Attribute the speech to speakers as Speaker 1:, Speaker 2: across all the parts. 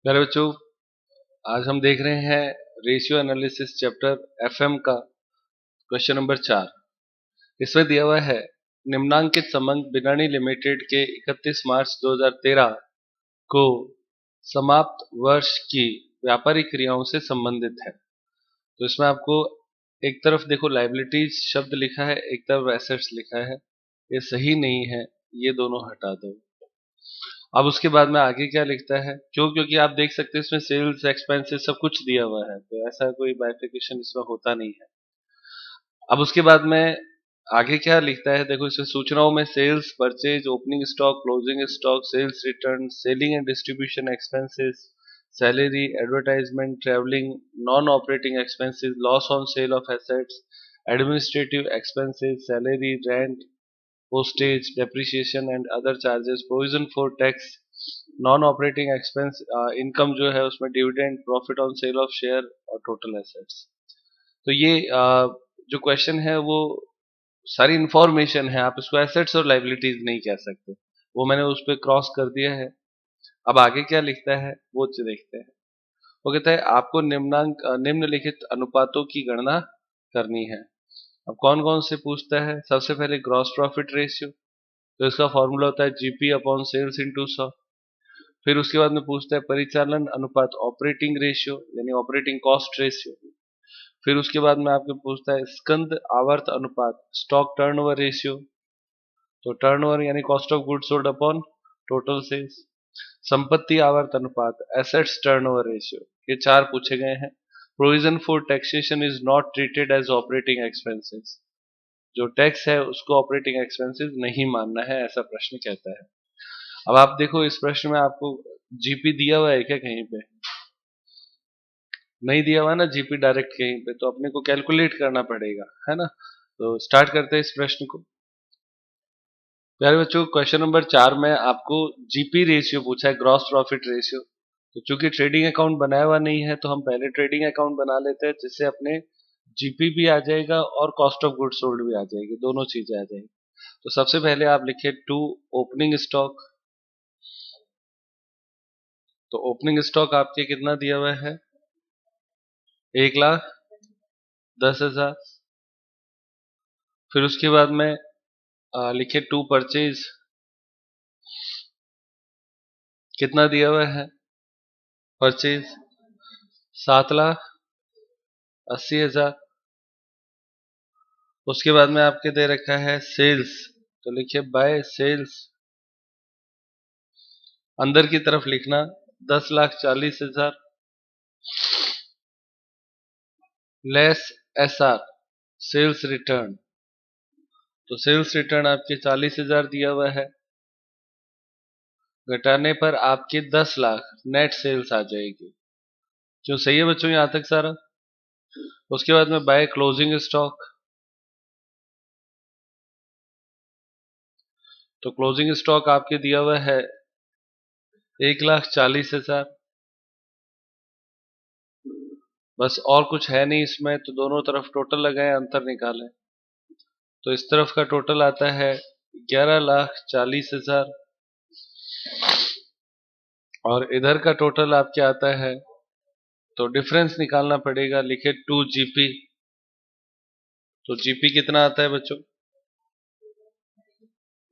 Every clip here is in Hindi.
Speaker 1: प्यारे बच्चों, आज हम देख रहे हैं रेशियो एनालिसिस चैप्टर एफएम का क्वेश्चन नंबर 4। इसमें दिया हुआ है निम्नांकित संबंध बिनानी लिमिटेड के 31 मार्च 2013 को समाप्त वर्ष की व्यापारिक क्रियाओं से संबंधित है। तो इसमें आपको एक तरफ देखो लायबिलिटीज शब्द लिखा है, एक तरफ एसेट्स लिखा है। ये सही नहीं है, ये दोनों हटा दो। अब उसके बाद में आगे क्या लिखता है, क्योंकि आप देख सकते हैं इसमें सेल्स एक्सपेंसेस सब कुछ दिया हुआ है, तो ऐसा कोई बाइफिकेशन इसमें होता नहीं है। अब उसके बाद में आगे क्या लिखता है, देखो इसमें सूचनाओं में sales, purchase, opening stock, closing stock, sales return, selling and distribution expenses, salary, advertisement, travelling, non operating expenses, loss on sale of assets, administrative expenses, salary, rent, postage, depreciation and other charges, provision for tax, non operating expense, income जो है उसमें dividend, profit on sale of share और टोटल एसेट्स। तो ये जो क्वेश्चन है वो सारी इंफॉर्मेशन है, आप इसको एसेट्स और लाइबिलिटीज नहीं कह सकते, वो मैंने उस पर क्रॉस कर दिया है। अब आगे क्या लिखता है वो देखते हैं। वो कहता है आपको निम्नलिखित अनुपातों की गणना करनी है। अब कौन कौन से पूछता है, सबसे पहले ग्रॉस प्रॉफिट रेशियो, तो इसका फॉर्मूला होता है जीपी अपॉन सेल्स इंटू 100। फिर उसके बाद में पूछता है परिचालन अनुपात ऑपरेटिंग रेशियो यानी ऑपरेटिंग कॉस्ट रेशियो। फिर उसके बाद में आपको पूछता है स्कंद आवर्त अनुपात स्टॉक टर्नओवर रेशियो, तो टर्नओवर यानी cost of goods sold upon total sales. संपत्ति आवर्त अनुपात एसेट्स टर्नओवर रेशियो, ये 4 पूछे गए हैं। Provision for taxation is not treated as operating expenses, जो टैक्स है उसको ऑपरेटिंग एक्सपेंसेस नहीं मानना है, ऐसा प्रश्न कहता है। अब आप देखो इस प्रश्न में आपको जीपी दिया हुआ है क्या, कहीं पे नहीं दिया हुआ ना जीपी डायरेक्ट कहीं पे, तो अपने को कैलकुलेट करना पड़ेगा, है ना। तो स्टार्ट करते हैं इस प्रश्न को। प्यारे बच्चों, क्वेश्चन नंबर 4 में आपको जीपी रेशियो पूछा है, ग्रॉस प्रॉफिट रेशियो। तो चूंकि ट्रेडिंग अकाउंट बनाया हुआ नहीं है तो हम पहले ट्रेडिंग अकाउंट बना लेते हैं, जिससे अपने जीपी भी आ जाएगा और कॉस्ट ऑफ गुड्स सोल्ड भी आ जाएगी, दोनों चीजें आ जाएगी। तो सबसे पहले आप लिखिए टू ओपनिंग स्टॉक। तो ओपनिंग स्टॉक आपके कितना दिया हुआ है, 1,10,000। फिर उसके बाद में लिखिए टू परचेज, कितना दिया हुआ है परचेज, 7,80,000। उसके बाद में आपके दे रखा है सेल्स, तो लिखिए बाय सेल्स, अंदर की तरफ लिखना 10,40,000 लेस एसआर सेल्स रिटर्न। तो सेल्स रिटर्न आपके 40,000 दिया हुआ है, घटाने पर आपके 10 लाख नेट सेल्स आ जाएगी। क्यों, सही है बच्चों यहां तक सारा। उसके बाद में बाय क्लोजिंग स्टॉक, तो क्लोजिंग स्टॉक आपके दिया हुआ है 1,40,000। बस और कुछ है नहीं इसमें, तो दोनों तरफ टोटल लगाए, अंतर निकालें। तो इस तरफ का टोटल आता है 11,40,000 और इधर का टोटल आपके आता है, तो डिफरेंस निकालना पड़ेगा, लिखे 2 जीपी। तो जीपी कितना आता है बच्चों,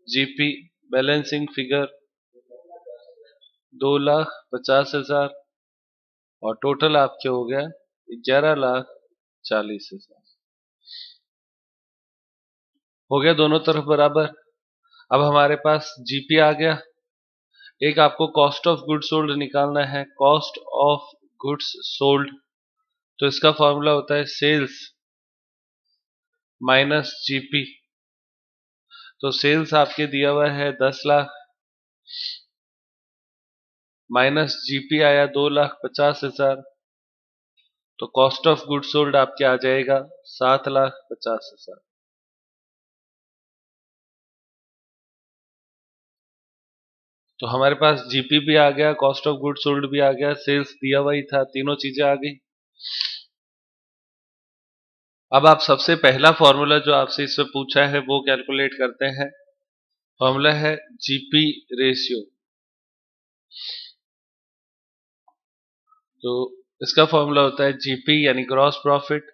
Speaker 1: जीपी बैलेंसिंग फिगर 2,50,000 और टोटल आपके हो गया 11,40,000। हो गया दोनों तरफ बराबर। अब हमारे पास जीपी आ गया। एक आपको कॉस्ट ऑफ गुड्स सोल्ड निकालना है, कॉस्ट ऑफ गुड्स सोल्ड, तो इसका फॉर्मूला होता है सेल्स माइनस जीपी। तो सेल्स आपके दिया हुआ है 10 लाख माइनस जीपी आया 2,50,000, तो कॉस्ट ऑफ गुड्स सोल्ड आपके आ जाएगा 7,50,000। तो हमारे पास जीपी भी आ गया, कॉस्ट ऑफ गुड्स सोल्ड भी आ गया, सेल्स दिया हुआ ही था, तीनों चीजें आ गई। अब आप सबसे पहला फॉर्मूला जो आपसे इससे पूछा है वो कैलकुलेट करते हैं। फॉर्मूला है जीपी रेशियो, तो इसका फॉर्मूला होता है जीपी यानी gross profit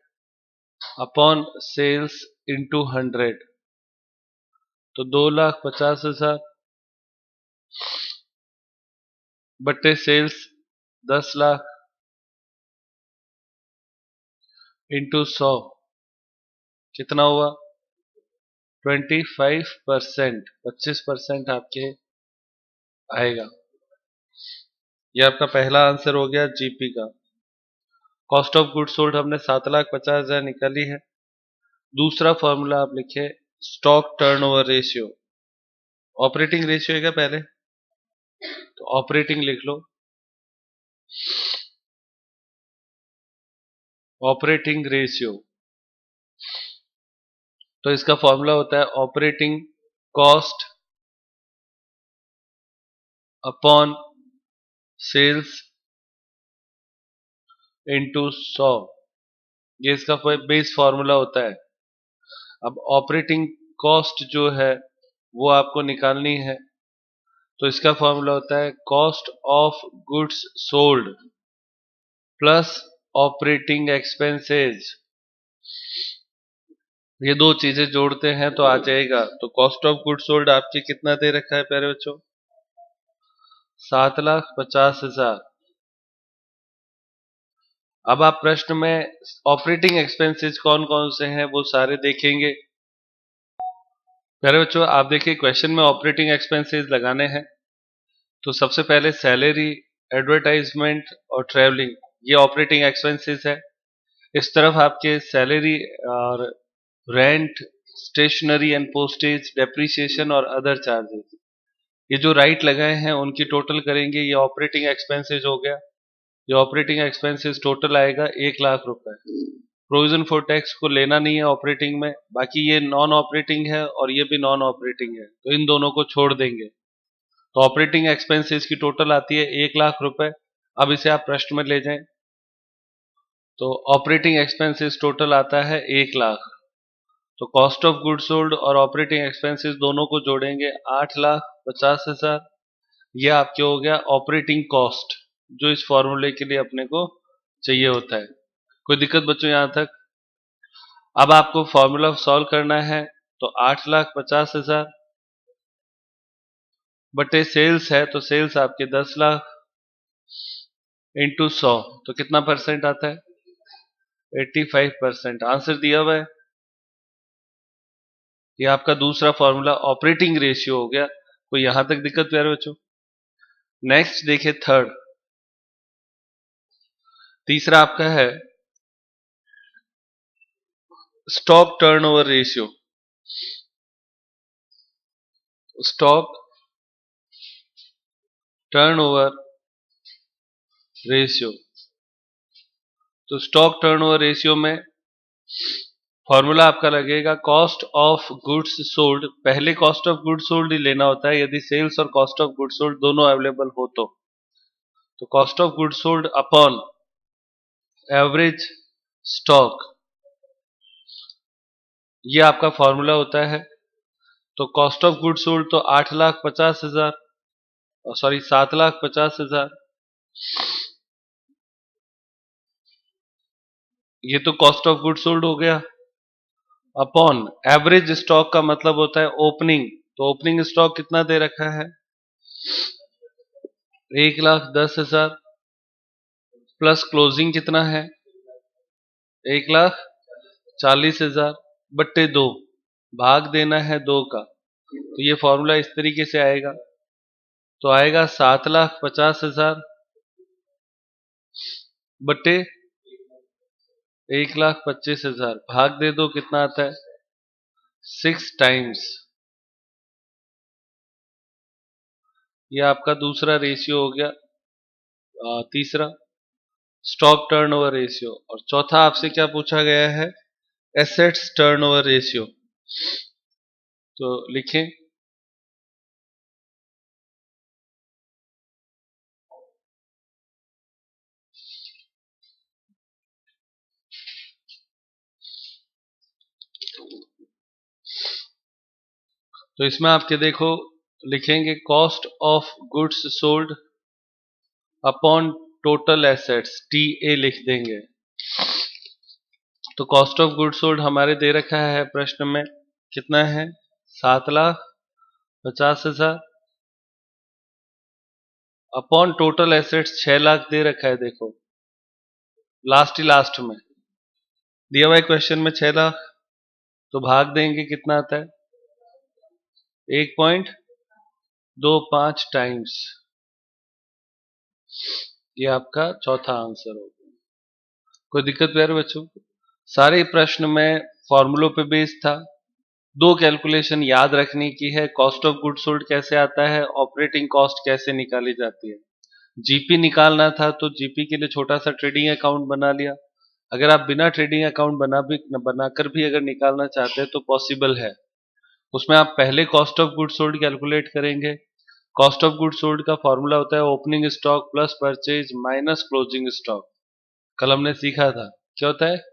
Speaker 1: upon sales into 100। तो 2,50,000 बट्टे सेल्स 10 लाख इंटू 100 कितना हुआ 25%। 25% आपके आएगा। ये आपका पहला आंसर हो गया जीपी का। कॉस्ट ऑफ गुड सोल्ड हमने 7,50,000 निकाली है। दूसरा फॉर्मूला आप लिखे stock turnover ratio. Operating ratio है क्या पहले, तो ऑपरेटिंग लिख लो। ऑपरेटिंग रेशियो, तो इसका फॉर्मूला होता है operating cost upon sales into 100। ये इसका बेस फॉर्मूला होता है। अब ऑपरेटिंग कॉस्ट जो है वो आपको निकालनी है, तो इसका फॉर्मूला होता है cost of goods sold plus operating expenses. ये दो चीजें जोड़ते हैं तो आ जाएगा। तो कॉस्ट ऑफ गुड्स सोल्ड आपकी कितना दे रखा है प्यारे बच्चों, 7,50,000। अब आप प्रश्न में ऑपरेटिंग एक्सपेंसेस कौन कौन से हैं वो सारे देखेंगे। प्यारे बच्चों आप देखिए क्वेश्चन में ऑपरेटिंग एक्सपेंसेस लगाने हैं, तो सबसे पहले सैलरी, एडवर्टाइजमेंट और ट्रैवलिंग, ये ऑपरेटिंग एक्सपेंसेस है। इस तरफ आपके सैलरी और rent, stationery and postage, depreciation और अदर चार्जेस, ये जो राइट लगाए हैं उनकी टोटल करेंगे, ये ऑपरेटिंग एक्सपेंसेस हो गया। ये ऑपरेटिंग एक्सपेंसेस टोटल आएगा 1,00,000 रुपए। प्रोविजन फॉर टैक्स को लेना नहीं है ऑपरेटिंग में, बाकी ये नॉन ऑपरेटिंग है और ये भी नॉन ऑपरेटिंग है, तो इन दोनों को छोड़ देंगे। तो ऑपरेटिंग एक्सपेंसेस की टोटल आती है 1,00,000 रुपए। अब इसे आप प्रश्न में ले जाएं, तो ऑपरेटिंग एक्सपेंसेस टोटल आता है 1,00,000। तो कॉस्ट ऑफ गुड सोल्ड और ऑपरेटिंग एक्सपेंसेस दोनों को जोड़ेंगे 8,50,000। यह आपके हो गया ऑपरेटिंग कॉस्ट, जो इस फॉर्मूले के लिए अपने को चाहिए होता है। कोई दिक्कत बच्चों यहां तक? अब आपको फॉर्मूला सॉल्व करना है, तो 8,50,000 बटे सेल्स है, तो सेल्स आपके 10 लाख इंटू 100, तो कितना परसेंट आता है 85%। आंसर दिया हुआ है। ये आपका दूसरा फॉर्मूला ऑपरेटिंग रेशियो हो गया। कोई यहां तक दिक्कत प्यारे बच्चों? नेक्स्ट देखिए थर्ड, तीसरा आपका है stock turnover ratio. Stock turnover ratio, तो स्टॉक टर्नओवर रेशियो में फॉर्मूला आपका लगेगा कॉस्ट ऑफ गुड्स सोल्ड। पहले कॉस्ट ऑफ गुड्स सोल्ड ही लेना होता है यदि सेल्स और कॉस्ट ऑफ गुड्स सोल्ड दोनों अवेलेबल हो तो cost of goods sold upon average stock, ये आपका फॉर्मूला होता है। तो कॉस्ट ऑफ गुड्स सोल्ड तो 8,50,000, सॉरी 7,50,000, ये तो कॉस्ट ऑफ गुड्स सोल्ड हो गया। अपॉन एवरेज स्टॉक का मतलब होता है ओपनिंग, तो ओपनिंग स्टॉक कितना दे रखा है 1,10,000 प्लस क्लोजिंग कितना है 1,40,000 बट्टे 2, भाग देना है 2 का। तो ये फॉर्मूला इस तरीके से आएगा, तो आएगा 7,50,000 बट्टे 1,25,000, भाग दे दो कितना आता है 6 टाइम्स। ये आपका दूसरा रेशियो हो गया। तीसरा स्टॉक टर्नओवर रेशियो, और चौथा आपसे क्या पूछा गया है एसेट्स टर्नओवर रेशियो। तो लिखें तो इसमें आपके देखो लिखेंगे cost of goods sold upon total assets TA लिख देंगे। तो कॉस्ट ऑफ गुड सोल्ड हमारे दे रखा है प्रश्न में कितना है, 7,50,000 अपॉन टोटल एसेट्स 6 लाख दे रखा है। देखो लास्ट में दिया हुआ है क्वेश्चन में 6 लाख, तो भाग देंगे कितना आता है 1.25 टाइम्स। ये आपका चौथा आंसर होगा। कोई दिक्कत प्यारे बच्चों? सारे प्रश्न में फॉर्मूलों पे बेस्ड था। दो कैलकुलेशन याद रखने की है, कॉस्ट ऑफ गुड सोल्ड कैसे आता है, ऑपरेटिंग कॉस्ट कैसे निकाली जाती है। जीपी निकालना था तो जीपी के लिए छोटा सा ट्रेडिंग अकाउंट बना लिया। अगर आप बिना ट्रेडिंग अकाउंट बनाकर भी अगर निकालना चाहते हैं तो पॉसिबल है। उसमें आप पहले cost of good sold calculate करेंगे। कॉस्ट ऑफ गुड सोल्ड का फॉर्मूला होता है opening stock plus purchase minus closing stock. कल हमने सीखा था क्या होता है,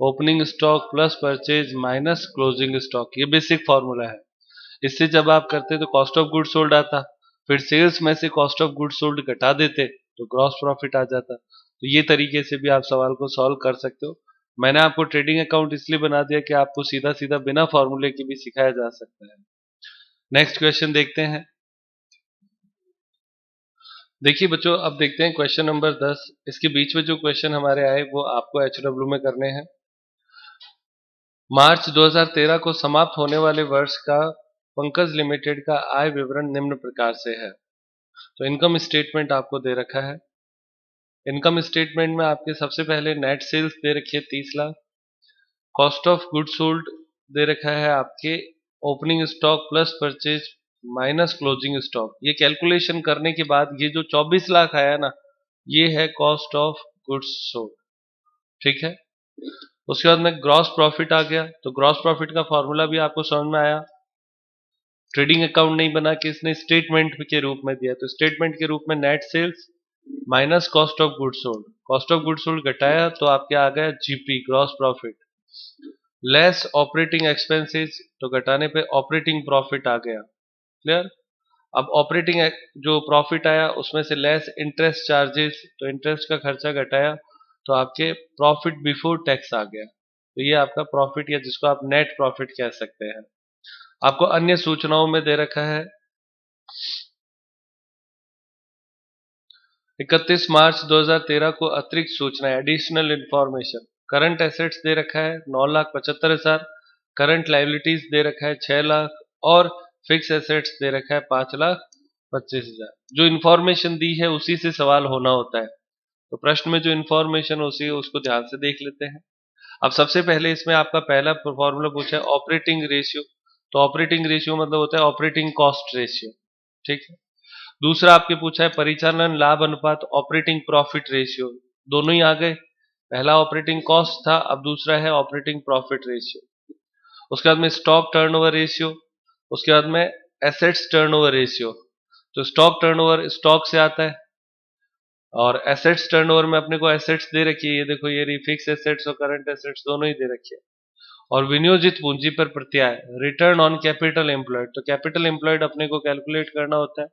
Speaker 1: opening stock plus purchase minus closing stock. ये बेसिक फॉर्मूला है। इससे जब आप करते तो कॉस्ट ऑफ गुड सोल्ड आता, फिर सेल्स में से कॉस्ट ऑफ गुड सोल्ड घटा देते तो ग्रॉस प्रॉफिट आ जाता। तो ये तरीके से भी आप सवाल को सॉल्व कर सकते हो। मैंने आपको ट्रेडिंग अकाउंट इसलिए बना दिया कि आपको सीधा सीधा बिना फॉर्मूले के भी सिखाया जा सकता है। नेक्स्ट क्वेश्चन देखते हैं। देखिए बच्चों, अब देखते हैं क्वेश्चन नंबर 10। इसके बीच में जो क्वेश्चन हमारे आए वो आपको HW में करने हैं। मार्च 2013 को समाप्त होने वाले वर्ष का पंकज लिमिटेड का आय विवरण निम्न प्रकार से है। तो इनकम स्टेटमेंट आपको दे रखा है। इनकम स्टेटमेंट में आपके सबसे पहले नेट सेल्स दे रखी है 30 lakh. Cost of good sold दे रखा है आपके opening stock plus purchase minus closing stock. ये कैलकुलेशन करने के बाद ये जो 24 लाख आया ना, ये है कॉस्ट ऑफ गुड्स सोल्ड। ठीक है। उसके बाद में ग्रॉस प्रॉफिट आ गया। तो ग्रॉस प्रॉफिट का फॉर्मूला भी आपको समझ में आया। ट्रेडिंग अकाउंट नहीं बना के इसने स्टेटमेंट के रूप में दिया, तो स्टेटमेंट के रूप में net sales minus cost of good sold. Cost of good sold घटाया तो आपके आ गया GP gross profit, less operating expenses, तो घटाने पे ऑपरेटिंग प्रॉफिट आ गया। क्लियर? अब ऑपरेटिंग जो प्रॉफिट आया उसमें से लेस इंटरेस्ट चार्जेस, तो इंटरेस्ट का खर्चा घटाया तो आपके प्रॉफिट बिफोर टैक्स आ गया। तो ये आपका प्रॉफिट या जिसको आप नेट प्रॉफिट कह सकते हैं। आपको अन्य सूचनाओं में दे रखा है 31 मार्च 2013 को अतिरिक्त सूचना एडिशनल इंफॉर्मेशन। करंट एसेट्स दे रखा है 9,75,000, करंट लाइबिलिटीज दे रखा है 6 लाख और फिक्स एसेट्स दे रखा है 5,25,000। जो इंफॉर्मेशन दी है उसी से सवाल होना होता है। तो प्रश्न में जो इंफॉर्मेशन उसी है उसको ध्यान से देख लेते हैं। अब सबसे पहले इसमें आपका पहला फॉर्मूला पूछा है ऑपरेटिंग रेशियो। तो ऑपरेटिंग रेशियो मतलब होता है ऑपरेटिंग कॉस्ट रेशियो। ठीक है। दूसरा आपके पूछा है परिचालन लाभ अनुपात ऑपरेटिंग प्रॉफिट रेशियो। दोनों ही आ गए। पहला ऑपरेटिंग कॉस्ट था, अब दूसरा है ऑपरेटिंग प्रॉफिट रेशियो। उसके बाद में स्टॉक टर्नओवर रेशियो, उसके बाद में एसेट्स टर्नओवर रेशियो। तो स्टॉक टर्नओवर स्टॉक से आता है और एसेट्स टर्नओवर में अपने को एसेट्स दे रखी है। ये देखो ये फिक्स एसेट्स और करंट एसेट्स दोनों ही दे रखी है। और विनियोजित पूंजी पर प्रत्याय रिटर्न ऑन कैपिटल एम्प्लॉयड। तो कैपिटल एम्प्लॉयड अपने को कैलकुलेट करना होता है।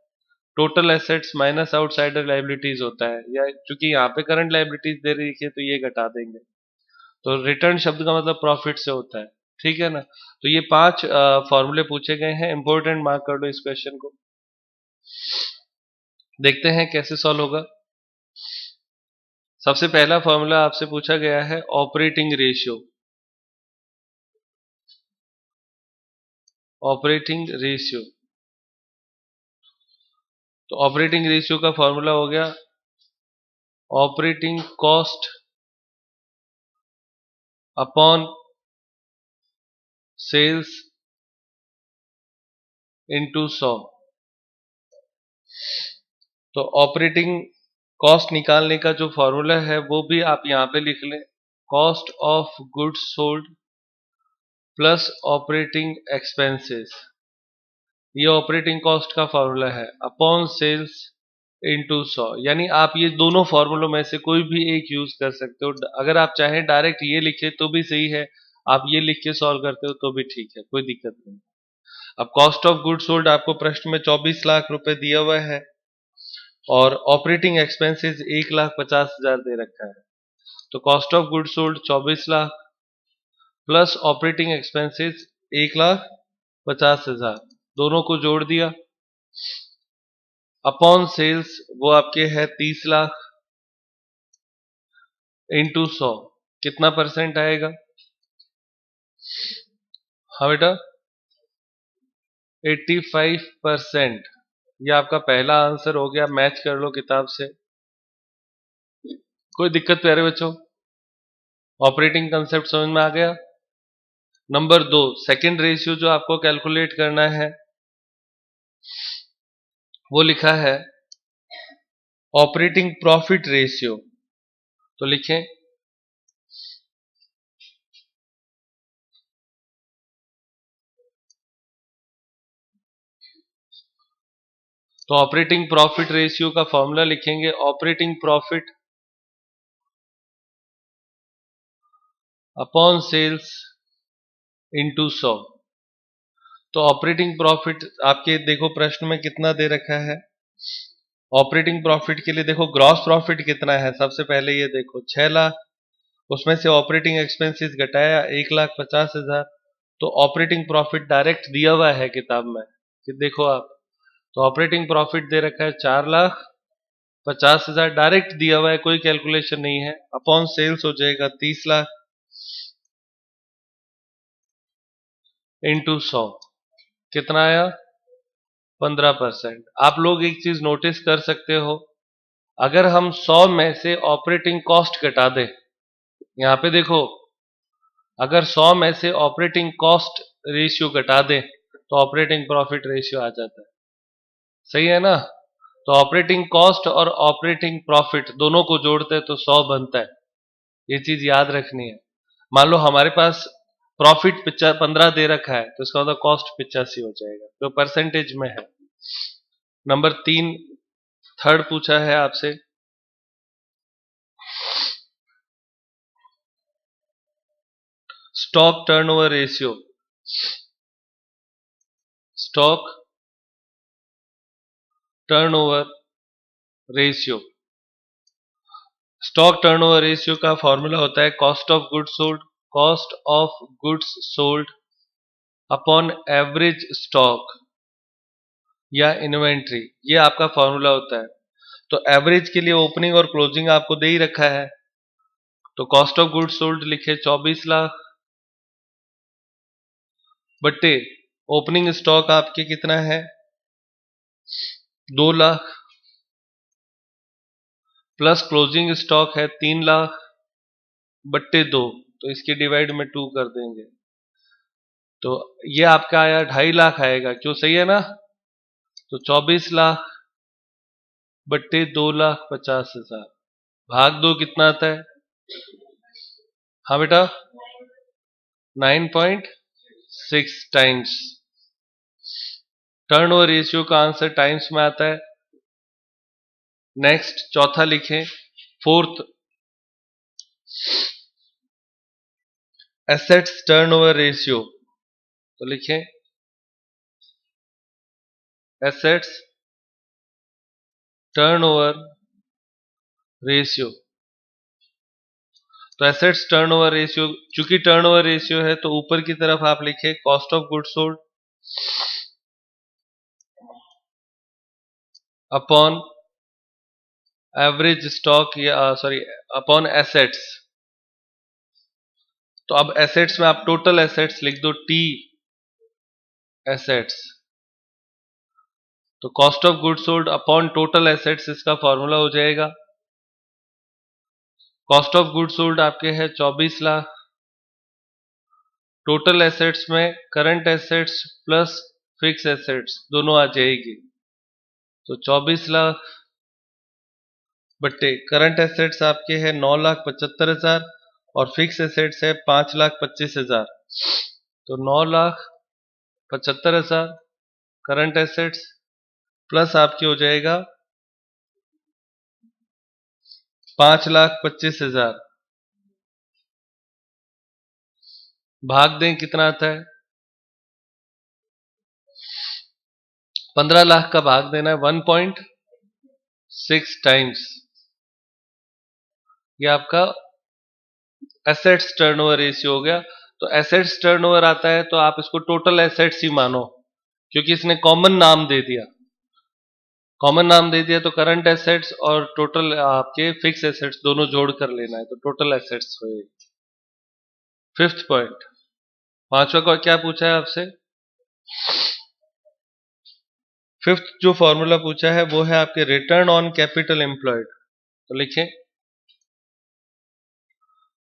Speaker 1: Total assets minus outsider liabilities होता है, या चूंकि यहाँ पे करंट लाइबिलिटीज दे रही है तो ये घटा देंगे। तो रिटर्न शब्द का मतलब प्रॉफिट से होता है। ठीक है ना। तो ये 5 फॉर्मूले पूछे गए हैं। इंपॉर्टेंट मार्क कर लो इस क्वेश्चन को। देखते हैं कैसे सॉल्व होगा। सबसे पहला फॉर्मूला आपसे पूछा गया है ऑपरेटिंग रेशियो। ऑपरेटिंग रेशियो, तो ऑपरेटिंग रेशियो का फॉर्मूला हो गया operating cost upon sales into 100। तो ऑपरेटिंग कॉस्ट निकालने का जो फॉर्मूला है वो भी आप यहां पे लिख लें, cost of goods sold plus operating expenses. ये ऑपरेटिंग कॉस्ट का फॉर्मूला है अपॉन सेल्स इंटू 100। यानी आप ये दोनों फॉर्मूलों में से कोई भी एक यूज कर सकते हो। अगर आप चाहें डायरेक्ट ये लिखे तो भी सही है, आप ये लिख के सॉल्व करते हो तो भी ठीक है, कोई दिक्कत नहीं। अब कॉस्ट ऑफ गुड्स सोल्ड आपको प्रश्न में 24 लाख रुपए दिया हुआ है। और ऑपरेटिंग एक्सपेंसेस 1,50,000 दे रखा है। तो cost of good sold 24 lakh plus operating expenses 1,50,000, दोनों को जोड़ दिया। अपॉन सेल्स वो आपके है 30 लाख इंटू 100, कितना परसेंट आएगा? हाँ बेटा 85%। ये आपका पहला आंसर हो गया, मैच कर लो किताब से। कोई दिक्कत प्यारे बच्चों? ऑपरेटिंग कंसेप्ट समझ में आ गया? नंबर 2, सेकंड रेशियो जो आपको कैलकुलेट करना है वो लिखा है ऑपरेटिंग प्रॉफिट रेशियो। तो लिखें तो ऑपरेटिंग प्रॉफिट रेशियो का फॉर्मूला लिखेंगे operating profit upon sales into 100। तो ऑपरेटिंग प्रॉफिट आपके देखो प्रश्न में कितना दे रखा है। ऑपरेटिंग प्रॉफिट के लिए देखो ग्रॉस प्रॉफिट कितना है, सबसे पहले ये देखो 6 लाख, उसमें से ऑपरेटिंग एक्सपेंसेस घटाया 1,50,000, तो ऑपरेटिंग प्रॉफिट डायरेक्ट दिया हुआ है किताब में कि देखो आप। तो ऑपरेटिंग प्रॉफिट दे रखा है 4,50,000, डायरेक्ट दिया हुआ है, कोई कैलकुलेशन नहीं है। अपॉन सेल्स हो जाएगा 30 लाख इंटू 100, कितना आया? 15%। आप लोग एक चीज नोटिस कर सकते हो, अगर हम 100 में से ऑपरेटिंग कॉस्ट घटा दें, यहां पे देखो अगर 100 में से ऑपरेटिंग कॉस्ट रेशियो घटा दें तो ऑपरेटिंग प्रॉफिट रेशियो आ जाता है। सही है ना? तो ऑपरेटिंग कॉस्ट और ऑपरेटिंग प्रॉफिट दोनों को जोड़ते हैं तो 100 बनता है। ये चीज याद रखनी है। मान लो हमारे पास प्रॉफिट 15 दे रखा है तो इसका मतलब कॉस्ट 85 हो जाएगा, तो परसेंटेज में है। नंबर 3 थर्ड पूछा है आपसे, stock turnover ratio. Stock turnover ratio, stock turnover ratio का फॉर्मूला होता है cost of goods sold upon average stock या इन्वेंट्री, ये आपका फॉर्मूला होता है। तो एवरेज के लिए ओपनिंग और क्लोजिंग आपको दे ही रखा है, तो कॉस्ट ऑफ गुड्स सोल्ड लिखे 24 लाख बट्टे ओपनिंग स्टॉक आपके कितना है 2 लाख प्लस क्लोजिंग स्टॉक है 3 लाख बट्टे 2, तो इसके डिवाइड में 2 कर देंगे, तो ये आपका आया 2.5 लाख आएगा। क्यों? सही है ना? तो 24 लाख बट्टे 2,50,000 भाग 2 कितना आता है? हाँ बेटा 9.6 टाइम्स। टर्नओवर रेशियो का आंसर टाइम्स में आता है। नेक्स्ट चौथा लिखें, फोर्थ एसेट्स टर्नओवर रेशियो। तो लिखें एसेट्स टर्नओवर रेशियो। तो एसेट्स टर्नओवर रेशियो, चूंकि टर्नओवर रेशियो है तो ऊपर की तरफ आप लिखे cost of goods sold upon average stock या सॉरी अपॉन एसेट्स। तो अब एसेट्स में आप टोटल एसेट्स लिख दो टी एसेट्स, तो cost of goods sold upon total assets इसका फॉर्मूला हो जाएगा। कॉस्ट ऑफ गुड्स सोल्ड आपके है 24 लाख, टोटल एसेट्स में current assets plus fix assets दोनों आ जाएगी, तो 24 लाख बट्टे करंट एसेट्स आपके है 9,75,000 और फिक्स एसेट्स है 5,25,000, तो 9,75,000 करंट एसेट्स प्लस आपके हो जाएगा 5,25,000, भाग दें कितना आता है? 15 लाख का भाग देना है 1.6, 6 टाइम्स, ये आपका एसेट्स टर्नओवर रेशियो हो गया। तो एसेट्स टर्नओवर आता है तो आप इसको टोटल एसेट्स ही मानो, क्योंकि इसने कॉमन नाम दे दिया। कॉमन नाम दे दिया तो करंट एसेट्स और टोटल आपके फिक्स एसेट्स दोनों जोड़ कर लेना है, तो टोटल एसेट्स हुए। फिफ्थ पॉइंट, पांचवा को क्या पूछा है आपसे? फिफ्थ जो फॉर्मूला पूछा है वो है आपके रिटर्न ऑन कैपिटल एम्प्लॉयड। तो लिखें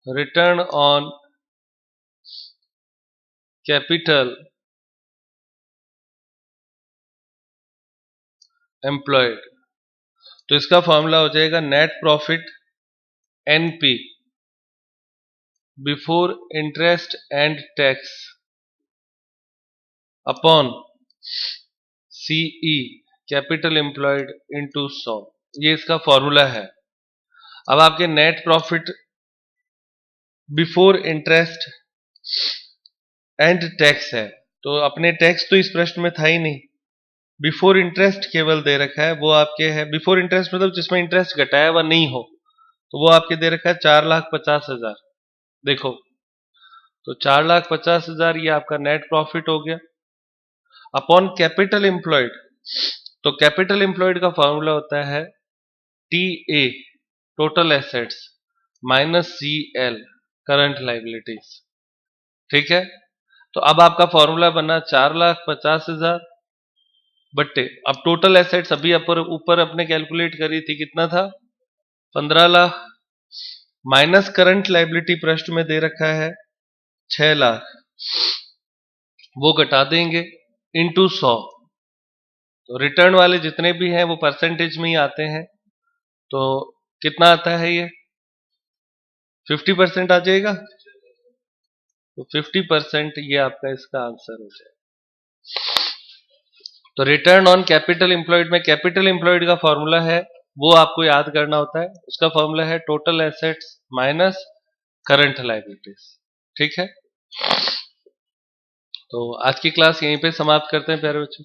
Speaker 1: रिटर्न ऑन कैपिटल एम्प्लॉयड। तो इसका फॉर्मूला हो जाएगा net profit NP before interest and tax upon CE capital employed into 100। ये इसका फॉर्मूला है। अब आपके net profit before interest and tax है, तो अपने टैक्स तो इस प्रश्न में था ही नहीं, बिफोर इंटरेस्ट केवल दे रखा है। वो आपके है बिफोर इंटरेस्ट मतलब जिसमें इंटरेस्ट घटाया हुआ नहीं हो, तो वो आपके दे रखा है 4,50,000। देखो तो 4,50,000 ये आपका नेट प्रॉफिट हो गया अपॉन कैपिटल एम्प्लॉयड। तो कैपिटल एम्प्लॉयड का फॉर्मूला होता है T A total assets minus C L current liabilities. ठीक है, तो अब आपका फॉर्मूला बना 4,50,000 बट्टे, अब टोटल एसेट्स अभी ऊपर अपने कैलकुलेट करी थी, कितना था? 15 लाख, माइनस करंट लाइबिलिटी प्रश्न में दे रखा है 6 लाख, वो घटा देंगे इनटू 100। तो रिटर्न वाले जितने भी हैं वो परसेंटेज में ही आते हैं, तो कितना आता है ये? 50% आ जाएगा। तो 50% ये आपका इसका आंसर हो जाएगा। तो रिटर्न ऑन कैपिटल एम्प्लॉयड में कैपिटल एम्प्लॉयड का फॉर्मूला है वो आपको याद करना होता है। उसका फॉर्मूला है total assets minus current liabilities. ठीक है, तो आज की क्लास यहीं पे समाप्त करते हैं प्यारे बच्चों।